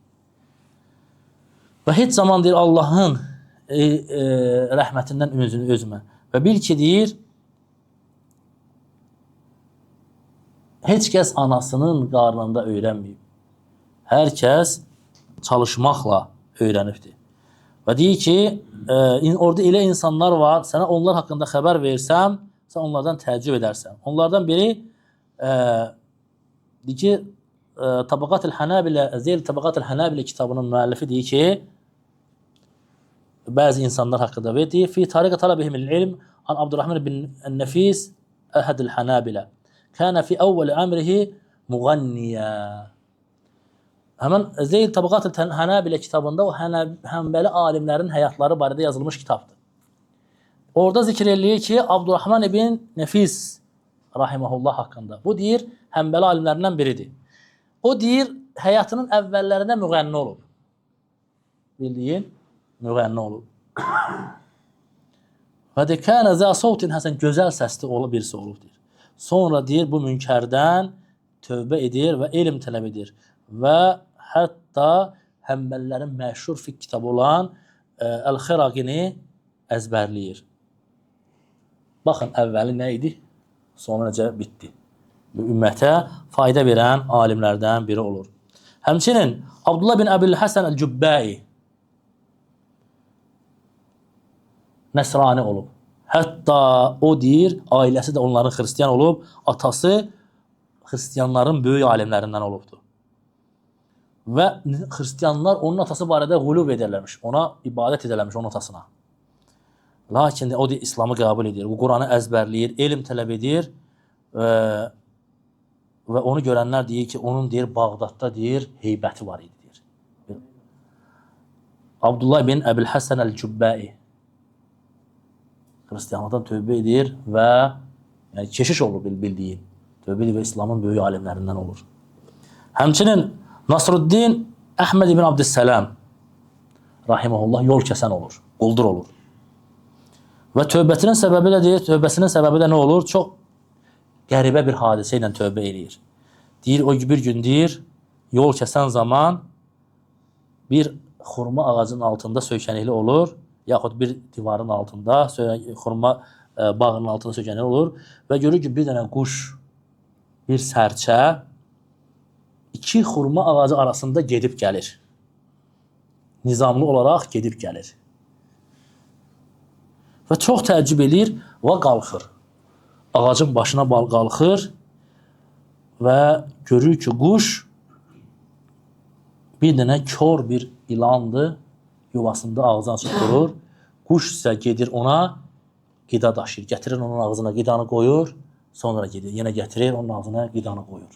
Və heç zaman deyir Allahın rəhmətindən ümidini özmə. Və bil ki, deyir, heç kəs anasının qarnında öyrənməyib. Hər kəs çalışmaqla öyrənibdir. Və deyir ki, orada elə insanlar var, sənə onlar haqqında xəbər versəm, sən onlardan təəccüb edərsən. Onlardan biri deyir ki, Tabaqat-ül Hanabilə, Zeyl Tabaqat-ül Hanabilə kitabının müəllifi deyir ki, bəzi insanlar haqqında və deyir, fi tariqə talabihimil ilm an Abdurrahman bin Nəfis əhədil Hanabilə. Kənə fi əvvəli əmrihi müğənniyə. Həmən Zeyl Tabaqat-ül Hanabilə kitabında o Həmbəli alimlərin həyatları barədə yazılmış kitabdır. Orada zikr eləyir ki, Abdurrahman ibn Nəfis rahiməhullah haqqında. Bu deyir, Həmbəli alimlərindən biridir. O deyir, həyatının əvvəllərində müğənni olub. Bildiyin, müğənni olub. Və deyir, kənə zə savtin həsən, gözəl səsli birisi olub deyir. Sonra deyir, bu münkərdən tövbə edir və elm tələb edir. Və hətta Həmbəlilərin məşhur fiqh kitabı olan Əl-Xiraqini əzbərləyir. Baxın, əvvəli nə idi? Sonra necə bitdi. Ümmətə fayda verən alimlərdən biri olur. Həmçinin Abdullah bin Əbülhəsən Əl-Cübbəi Nəsrani olub. Hətta o deyir, ailəsi də onların xristiyan olub, atası xristiyanların böyük alimlərindən olubdur. Və xristiyanlar onun atası barədə quluv edirlərmiş, ona ibadət edərlərmiş onun atasına. Lakin o deyir, İslamı qəbul edir, bu Quranı əzbərləyir, elm tələb edir və onu görənlər deyir ki, onun deyir, Bağdadda deyir, heybəti var idi deyir. Abdullah bin Əbülhəsən Əl-Cübbəi xristiyanlıqdan tövbə edir və yəni, keşiş olur bildiyin. Tövbə edir və İslamın böyük alimlərindən olur. Həmçinin Nasruddin Əhməd ibn Abdüssəlam rahiməhullah yol kəsən olur, quldur olur. Və tövbəsinin səbəbi də nə olur? Çox qəribə bir hadisə ilə tövbə edir. Deyir, o bir gün deyir, yol kəsən zaman bir xurma ağacının altında söykənəkli olur, yaxud bir divarın altında, xurma bağının altında söykənəkli olur və görür ki, bir dənə quş, bir sərçə iki xurma ağacı arasında gedib gəlir. Nizamlı olaraq gedib gəlir. Və çox təəccüb edir və qalxır. Ağacın başına qalxır və görür ki, quş bir dənə kör bir ilandır, yuvasında ağzını açıq durur. Quş isə gedir ona qida daşıyır. Gətirir onun ağzına qidanı qoyur, sonra gedir. Yenə gətirir onun ağzına qidanı qoyur.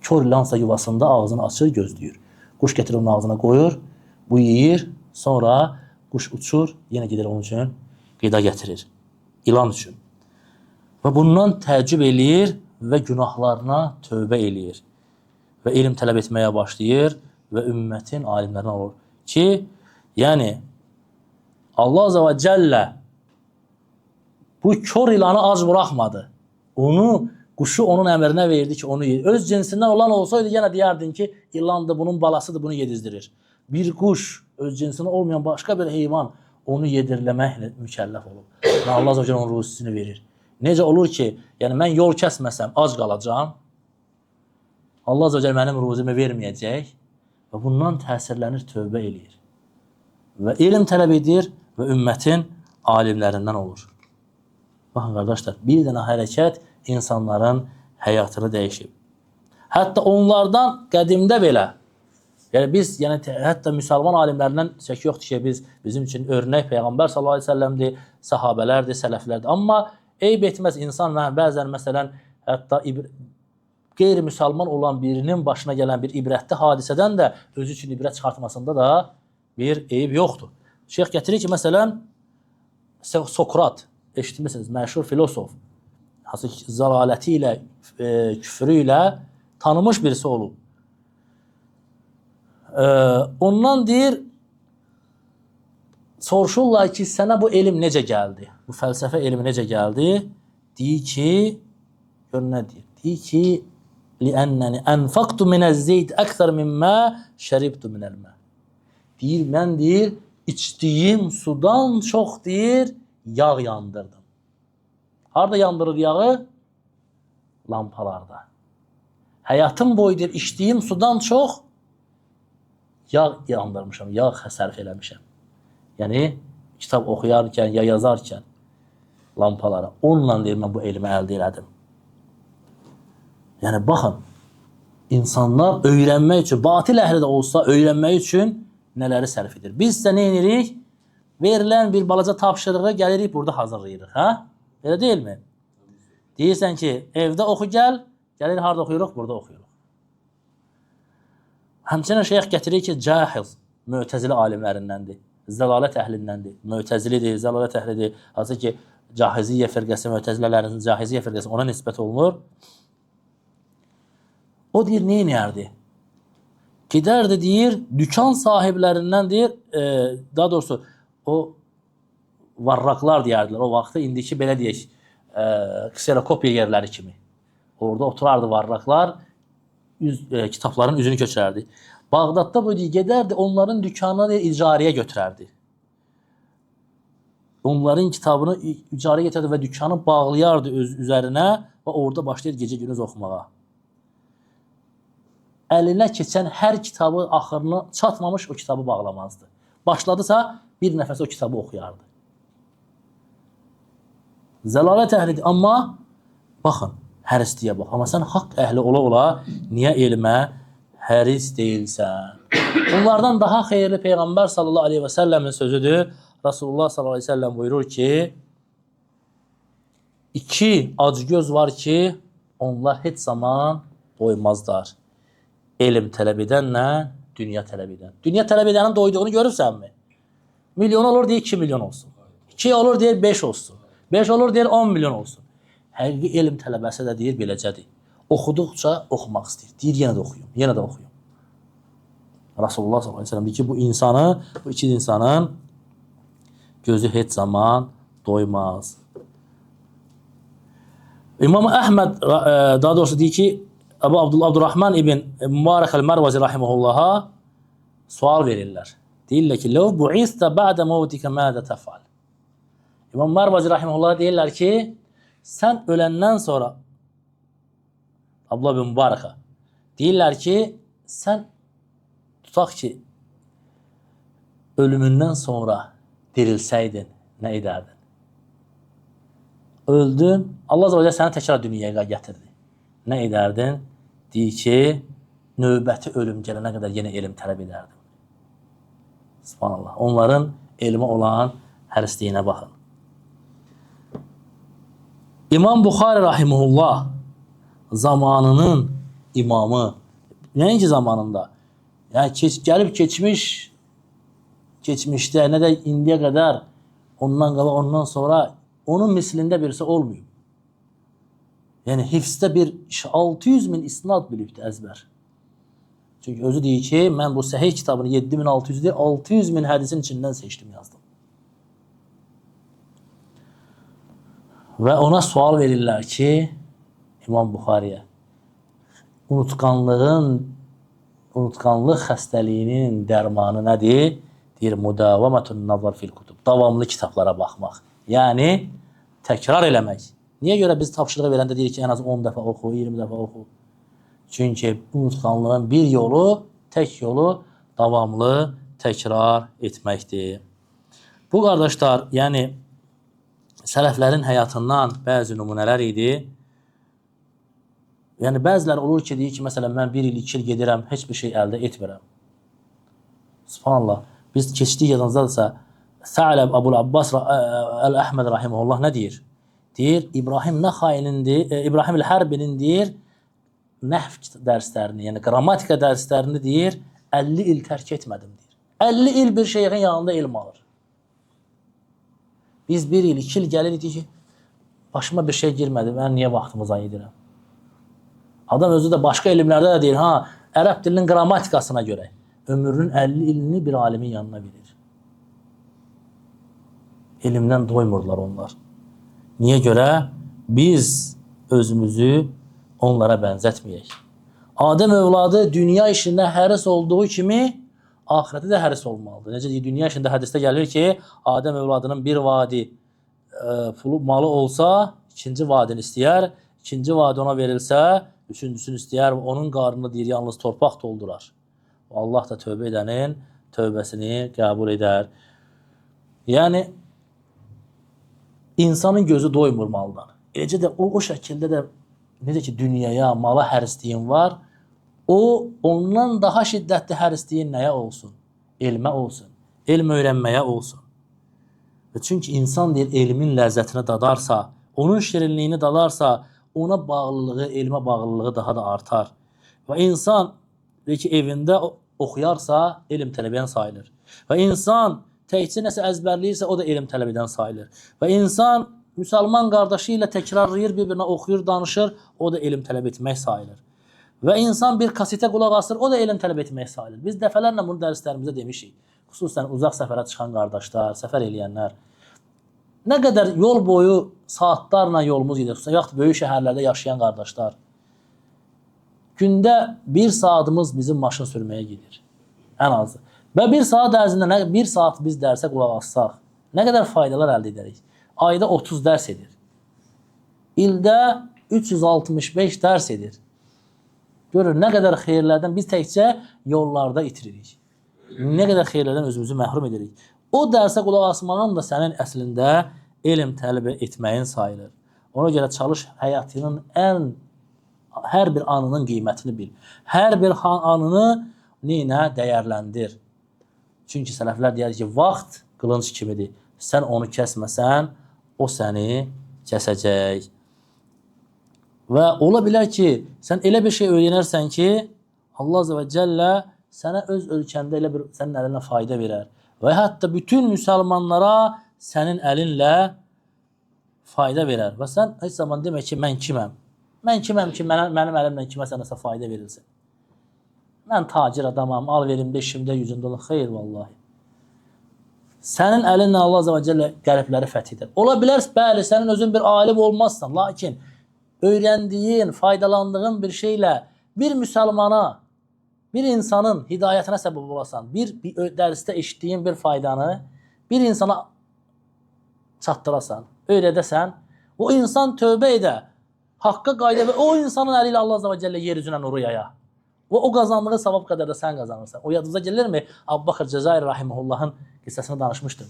Kör ilansa yuvasında ağzını açır, gözləyir. Quş gətirir onun ağzına qoyur, bu yeyir, sonra quş uçur, yenə gedir onun üçün qida gətirir. İlan üçün. Və bundan təəccüb eləyir və günahlarına tövbə eləyir. Və elm tələb etməyə başlayır və ümmətin alimlərindən olur ki, yəni Allah Azə və Cəllə bu kör ilanı ac buraxmadı. Quşu onun əmrinə verdi ki, onu yedir. Öz cinsindən olan olsaydı, yenə deyərdin ki, ilandır, bunun balasıdır, bunu yedizdirir. Bir quş, öz cinsindən olmayan başqa bir heyvan onu yedirləməklə mükəlləf olur. Və Allah Azə və Cəllə onun ruzisini verir. Necə olur ki, yəni mən yol kəsməsəm, ac qalacağam, Allah Azə və Cəllə mənim ruzimi verməyəcək və bundan təsirlənir, tövbə eləyir. Və elm tələb edir və ümmətin alimlərindən olur. Baxın, qardaşlar, bir dənə hərəkət insanların həyatını dəyişib. Hətta onlardan qədimdə belə, yəni biz, hətta müsəlman alimlərindən şək yoxdur ki, bizim üçün örnək Peyğəmbər sallallahu əleyhi və səlləmdir, sahabələrdir, sələflərdir. Amma eyb etməz insan bəzən məsələn hətta qeyri-müsəlman olan birinin başına gələn bir ibrətli hadisədən də özü üçün ibrət çıxartmasında da bir eyib yoxdur. Şeyx gətirir ki, məsələn, Sokrat, eşitmişsiniz, məşhur filosof, hansı ki, zəlaləti ilə, küfrü ilə tanınmış birisi olub. Ondan deyir, soruşurlar ki, sənə bu elm necə gəldi? Bu fəlsəfə elmi necə gəldi? Deyir ki, gör nə deyir? Deyir ki, لِأَنَّنِ أَنْفَقْتُ مِنَ الزَّيْتِ أَكْثَرْ مِمَّا شَرِبْتُ مِنَ الْمَاءِ. Deyir, mən deyir, içdiyim sudan çox deyir, yağ yandırdım. Harada yandırır yağı? Lampalarda. Həyatım boyu deyir, içdiyim sudan çox yağ yandırmışam, yağ sərf eləmişəm. Yəni, kitab oxuyarkən, ya yazarkən lampalara. Onunla deyir, mən bu elmi əldə elədim. Yəni, baxın, insanlar öyrənmək üçün, batil əhli də olsa, öyrənmək üçün nələri sərf edir. Biz də nə edirik? Verilən bir balaca tapşırığı gəlirik, burada hazırlayırıq. Hə? Elə deyilmi? Deyirsən ki, evdə oxu gəl, gəlirik, harada oxuyuruq? Burada oxuyuruq. Həmçinin şeyx gətirir ki, Cahiz, Mötəzili alimlərindəndir. Zəlalət əhlindəndir. Mötəzilidir, zəlalət əhlidir. Hansı ki, Cahiziyyə firqəsi, Mötəzilələrin Cahiziyyə firqəsi ona nisbət olunur. O deyir, nə inərdi? Gedərdi, deyir, dükan sahiblərindən deyir, daha doğrusu, o varraqlar deyərdilər. O vaxtı indiki, belə deyək, kserokopiya yerləri kimi. Orada oturardı varraqlar, kitabların üzünü köçürərdi. Bağdadda bu deyir, gedərdi, onların dükanını icarəyə götürərdi. Onların kitabını icarəyə götürərdi və dükanı bağlayardı öz üzərinə və orada başlayır gecə-gündüz oxumağa. Əlinə keçən hər kitabı axırına çatmamış o kitabı bağlamazdı. Başladısa bir nəfəs o kitabı oxuyardı. Zəlalət əhlidir. Amma baxın, hərisliyə bax. Amma sən haqq əhli ola-ola niyə elmə həris deyilsən? Bunlardan daha xeyirli Peyğəmbər sallallahu aleyhi və səlləmin sözüdür. Rasulullah sallallahu aleyhi və səlləm buyurur ki, 2 acgöz var ki, onlar heç zaman doymazlar. Elm tələb edənlə dünya tələb edən. Dünya tələb edənin doyduğunu görürsənmi? Milyon olur deyir 2 milyon olsun. 2 olur deyir 5 olsun. 5 olur deyir 10 milyon olsun. Həqiqi elm tələbəsi də deyir beləcədir. Oxuduqca oxumaq istəyir. Deyir yenə də oxuyum, yenə də oxuyum. Rasulullah sallallahu aleyhi ve sellem deyir ki, bu insanı, bu iki insanın gözü heç zaman doymaz. İmam Əhməd daha doğrusu deyir ki, Əbu Abdurrahman ibn Mübarək el-Mərvazi rahimehullah'a sual verirlər. Deyirlər ki, "Ləv bu'ista ba'da mautika mədə təfal?" İmam Mərvazi rahimehullah deyirlər ki, sən öləndən sonra Abdullah ibn Mübarəkə deyirlər ki, sən tutaq ki, ölümündən sonra dirilsəydin, nə edərdin? Öldün, Allah azə və cəllə səni təkrar dünyaya gətirdi. Nə edərdin? Deyir ki, növbəti ölüm gələnə qədər yenə elm tələb edərdim. Subhanallah. Onların elmə olan hərisliyinə baxın. İmam Buxari rahimehullah zamanının imamı, nəinki zamanında, yəni gəlib keçmişdə, nə də indiyə qədər ondan qabaq, ondan sonra onun mislində birisi olmuyor. Yəni hifzdə bir 600 min isnad bilibdir əzbər. Çünki özü deyir ki, mən bu səhih kitabını 7600 deyir, 600 min hədisin içindən seçdim, yazdım. Və ona sual verirlər ki, İmam Buxariyə, unutqanlıq xəstəliyinin dərmanı nədir? Deyir, müdavamatun nazar fil kutub. Davamlı kitablara baxmaq. Yəni, təkrar eləmək. Niyə görə biz tapşırığı verəndə deyirik ki, ən az 10 dəfə oxu, 20 dəfə oxu? Çünki unutqanlığın bir yolu, tək yolu davamlı təkrar etməkdir. Bu qardaşlar, yəni sələflərin həyatından bəzi nümunələr idi. Yəni bəzilər olur ki, deyir ki, məsələn, mən 1 il, 2 il gedirəm, heç bir şey əldə etmirəm. Subhanallah. Biz keçdik yadınızdadırsa, Sa'ləb Əbul Abbas Əl-Əhməd rahimehullah nə deyir? Deyir, İbrahim Nəxainin deyir, İbrahim el-Hərbinin deyir, nəhv dərslərini, yəni qrammatika dərslərini deyir, 50 il tərk etmədim deyir. 50 il bir şeyxin yanında elm alır. Biz 1 il, 2 il gəlirik ki, başıma bir şey girmədi, mən niyə vaxtımı zayi edirəm? Adam özü də başqa elmlərdə də deyir, ərəb dilinin qrammatikasına görə ömrünün 50 ilini bir alimin yanına verir. Elmdən doymurlar onlar. Niyə görə? Biz özümüzü onlara bənzətməyək. Adəm övladı dünya işində həris olduğu kimi ahirətdə də həris olmalıdır. Necə deyir, dünya işində hədisdə gəlir ki, Adəm övladının bir vadi pulu, malı olsa, ikinci vadini istəyər, ikinci vadi ona verilsə, üçüncüsünü istəyər, onun qarnını deyir, yalnız torpaq doldurar. Allah da tövbə edənin tövbəsini qəbul edər. Yəni, insanın gözü doymur maldan. Eləcə də o şəkildə də necə ki, dünyaya, mala hərisliyin var, ondan daha şiddətli hərisliyin nəyə olsun? Elmə olsun, elm öyrənməyə olsun. Çünki insan deyir, elmin ləzzətini dadarsa, onun şirinliyini dadarsa, ona bağlılığı, elmə bağlılığı daha da artar. Və insan ki, evində oxuyarsa, elm tələbəyən sayılır. Və insan təkcə nəsə əzbərləyirsə, o da elm tələbədən sayılır. Və insan müsəlman qardaşı ilə təkrarlayır, bir-birinə oxuyur, danışır, o da elm tələb etmək sayılır. Və insan bir kasetə qulaq asır, o da elm tələb etmək sayılır. Biz dəfələrlə bunu dərslərimizdə demişik. Xüsusən uzaq səfərə çıxan qardaşlar, səfər eləyənlər. Nə qədər yol boyu saatlarla yolumuz gedir, xüsusən yaxud böyük şəhərlərdə yaşayan qardaşlar. Gündə 1 saatımız bizim maşın sürməyə gedir. Ən azı. Və 1 saat ərzində 1 saat biz dərsə qulaq assaq, nə qədər faydalar əldə edərik? Ayda 30 dərs edir. İldə 365 dərs edir. Görür, nə qədər xeyirlərdən biz təkcə yollarda itiririk. Nə qədər xeyirlərdən özümüzü məhrum edirik. O dərsə qulaq asmağın da sənin əslində elm tələb etməyin sayılır. Ona görə çalış həyatının hər bir anının qiymətini bil. Hər bir anını neyinə dəyərləndir. Çünki sələflər deyər ki, vaxt qılınc kimidir. Sən onu kəsməsən, o səni kəsəcək. Və ola bilər ki, sən elə bir şey öyrənərsən ki, Allah Azze və Cəllə sənə öz ölkəndə elə bir sənin əlinə fayda verər. Və hətta bütün müsəlmanlara sənin əlinlə fayda verər. Və sən heç zaman demək ki, mən kiməm? Mən kiməm ki, mənim əlimlə kiməsə nəsə fayda verilsin? Mən tacir adamam, al verim 5-imdə 100 dolar, xeyr vallahi. Sənin əlinlə Allah Azze və Cəllə qəlbləri fəth edər. Ola bilər, bəli, sənin özün bir alim olmazsan, lakin öyrəndiyin, faydalandığın bir şeylə bir müsəlmana, bir insanın hidayətinə səbəb olasan, bir dərsdə eşitdiyin bir faydanı bir insana çatdırasan, öyrədəsən, o insan tövbə edə, haqqa qayda və o insanın əli ilə Allah Azze və Cəllə yer üzünə nuru yaya. Və o qazandığı savab qədər də sən qazanırsan. O yadınıza gəlirmi? Abbaqır Cəzair Rahiməhullahın qissəsini danışmışdım.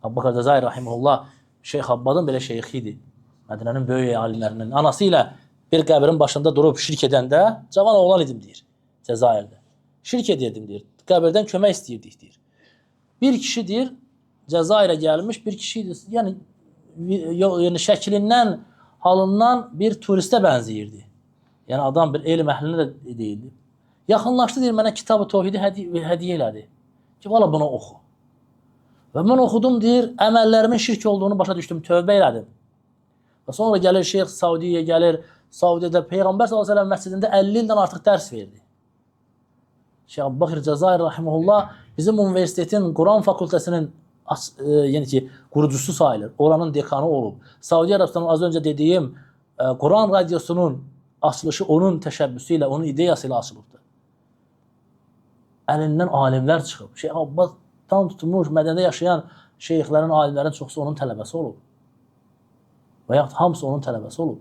Abbaqır Cəzair Rahiməhullah Şeyx Abbadın belə şeyxi idi. Mədinənin böyük alimlərinin. Anası ilə bir qəbrin başında durub şirk edəndə cavan oğlan idim deyir Cəzairdə. Şirk edirdim deyir. Qəbirdən kömək istəyirdik deyir. Bir kişi deyir Cəzairə gəlmiş bir kişi idi. Yəni şəklindən, halından bir turistə bənzəyirdi. Yəni adam bir elm əhlinə də deyildi. Yaxınlaşdı deyir, mənə kitab-ı Tövhidi hədiyyə elədi. Ki, valla bunu oxu. Və mən oxudum deyir, əməllərimin şirk olduğunu başa düşdüm, tövbə elədim. Və sonra gəlir Şeyx Saudiyə gəlir, Saudiyədə Peyğəmbər s.ə.v məscidində 50 ildən artıq dərs verdi. Şeyx Abbaqir Cəzair Rahiməhullah bizim universitetin Quran fakültəsinin yəni ki, qurucusu sayılır. Oranın dekanı olub. Saudiyə Ərəbistanın az öncə dediyim Quran radiosunun açılışı onun təşəbbüsü ilə, onun ideyası ilə açılıbdır. Əlindən alimlər çıxıb. Şeyx Abbaqdan tutulmuş, Mədəniyyədə yaşayan şeyxlərin, alimlərin çoxsu onun tələbəsi olub. Və yaxud hamısı onun tələbəsi olub.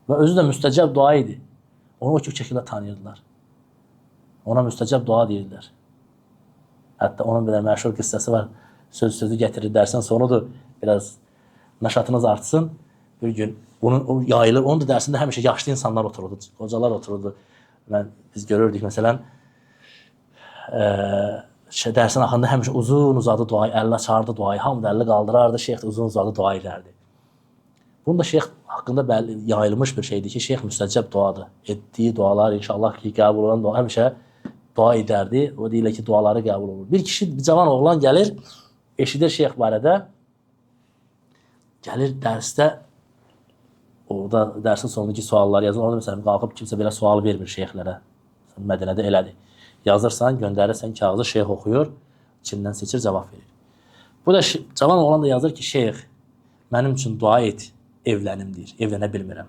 Və özü də müstəcəb dua idi. Onu o şəkildə tanıyırdılar. Ona müstəcəb dua deyirlər. Hətta onun bir məşhur qissəsi var. Sözü gətirir dərsən sonudur. Biraz nəşatınız artsın. Bir gün bunun yayılır. Onun da dərsində həmişə yaşlı insanlar otururdu. Qocalar otururdu. Biz görürdük məsələn dərsin axırında həmişə uzun uzadı duayı, əllə çağırdı duayı, hamı da əlli qaldırardı, şeyx uzun uzadı dua edərdi. Bunu da şeyx haqqında yayılmış bir şeydir ki, şeyx müstəcəb duadır. Etdiyi dualar inşallah ki, qəbul olan dua həmişə dua edərdi. O deyilə ki, duaları qəbul olur. Bir kişi, bir cavan oğlan gəlir, eşidir şeyx barədə. Gəlir dərsdə, orada dərsin sonundakı suallar yazılır. Orada məsələn qalxıb kimsə belə sual vermir şeyxlərə. Mədinədə elədir. Yazırsan, göndərirsən kağızı, şeyx oxuyur, içindən seçir, cavab verir. Bu da cavan oğlan da yazır ki, şeyx, mənim üçün dua et, evlənim deyir. Evlənə bilmirəm.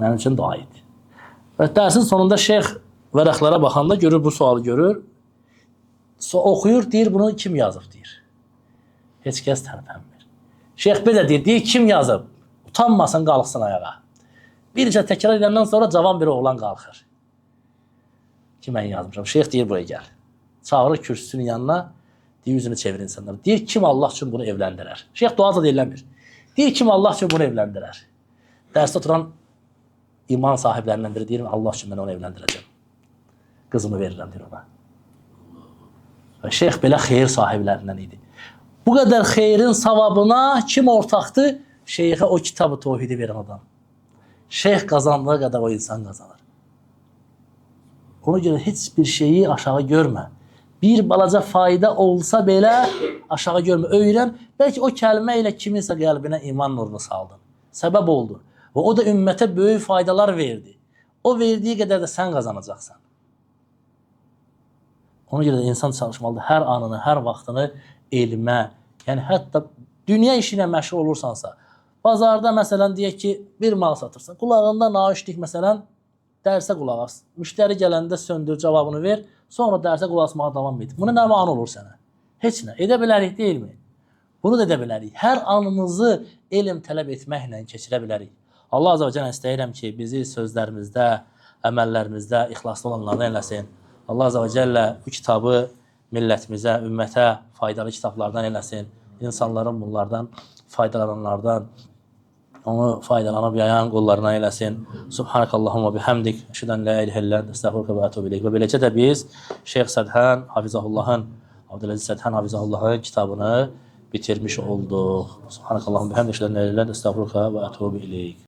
Mənim üçün dua et. Və dərsin sonunda şeyx vərəqlərə baxanda görür, bu sualı görür. Oxuyur, deyir, bunu kim yazıb, deyir. Heç kəs tərpənmir. Şeyx belə deyir, kim yazıb? Utanmasın, qalxsın ayağa. Bircə təkrar edəndən sonra cavan bir oğlan qalxır. Ki, mən yazmışam. Şeyx deyir, buraya gəl. Çağırır kürsüsünün yanına, deyir, üzünü çevir insanlara. Deyir, kim Allah üçün bunu evləndirər? Şeyx duaca deyiləmir. Deyir, kim Allah üçün bunu evləndirər? Dərsdə oturan iman sahiblərindən biri deyir, Allah üçün mən onu evləndirəcəm. Qızımı verirəm, deyir ona. Və şeyx belə xeyir sahiblərindən idi. Bu qədər xeyrin savabına kim ortaqdır? Şeyxə o kitabı tövhidi verən adam. Şeyx qazandığı qədər o insan qazanır. Ona görə heç bir şeyi aşağı görmə. Bir balaca fayda olsa belə aşağı görmə. Öyrən, bəlkə o kəlmə ilə kiminsə qəlbinə iman nurunu saldın. Səbəb oldu. Və o da ümmətə böyük faydalar verdi. O verdiyi qədər də sən qazanacaqsan. Ona görə də insan çalışmalıdır. Hər anını, hər vaxtını elmə, yəni hətta dünya işi ilə məşğul olursansa, bazarda məsələn deyək ki, bir mal satırsan, qulağında naişlik məsələn, dərsə qulaq as. Müştəri gələndə söndür, cavabını ver, sonra dərsə qulaq asmağa davam et. Buna nə mane olur sənə? Heç nə. Edə bilərik, deyilmi? Bunu da edə bilərik. Hər anımızı elm tələb etməklə keçirə bilərik. Allah Azə və Cəllə istəyirəm ki, bizi sözlərimizdə, əməllərimizdə ixlaslı olanlardan eləsin. Allah Azə və Cəllə bu kitabı millətimizə, ümmətə faydalı kitablardan eləsin. İnsanların bunlardan faydalananlardan, onu faydalanıb yayan qollarına eləsin. Subhanakallahumma bihamdik. Əşhədən la ilahə illə əntə əstəğfiruka və etûbü ileyk. Və beləcə də biz Şeyx Sədhən Hafizahullahın, Abdüləziz Sədhən Hafizahullahın kitabını bitirmiş olduq. Subhanakallahumma bihamdik. Əşhədən la ilahə illə əntə əstəğfiruka və etûbü ileyk.